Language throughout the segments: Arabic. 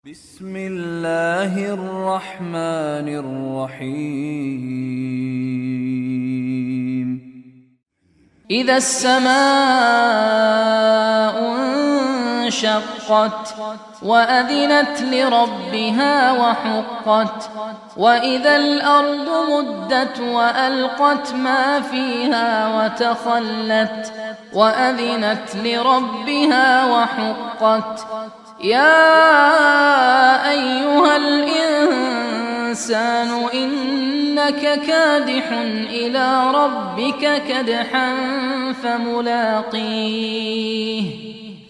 بسم الله الرحمن الرحيم. إذا السماء انشقت وأذنت لربها وحقت وإذا الأرض مدت وألقت ما فيها وتخلت وأذنت لربها وحقت يا أيها الإنسان إنك كادح إلى ربك كدحا فملاقيه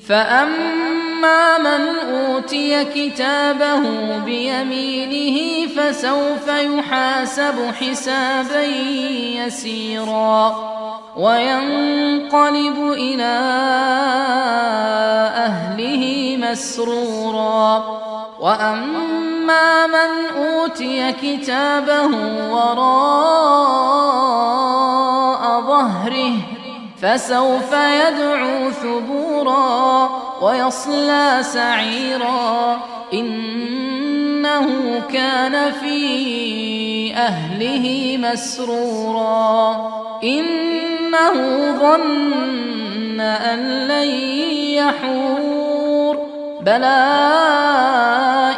فأما من أوتي كتابه بيمينه فسوف يحاسب حسابا يسيرا وينقلب إلى أهله مسرورا وأما من أوتي كتابه وراء ظهره فسوف يدعو ثبورا ويصلى سعيرا إنه كان في أهله مسرورا إنه ظن أن لن يحور بلى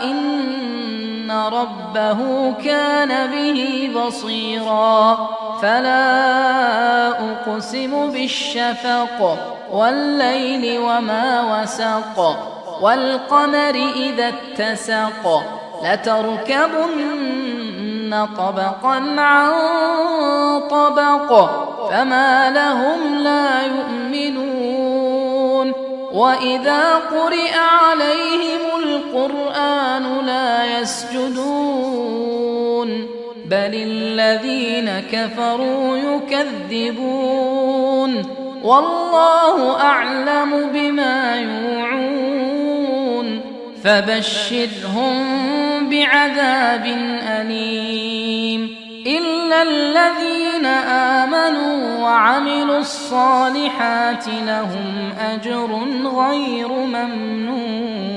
إن ربه كان به بصيرا فلا أقسم بالشفق والليل وما وسق والقمر إذا اتسق لتركبن طبقا عن طبق فما لهم لا يؤمنون وإذا قرئ عليهم القرآن لا يسجدون بل الذين كفروا يكذبون والله أعلم بما يوعون فبشرهم بعذاب أليم إلا الذين آمنوا وعملوا الصالحات لهم أجر غير ممنون.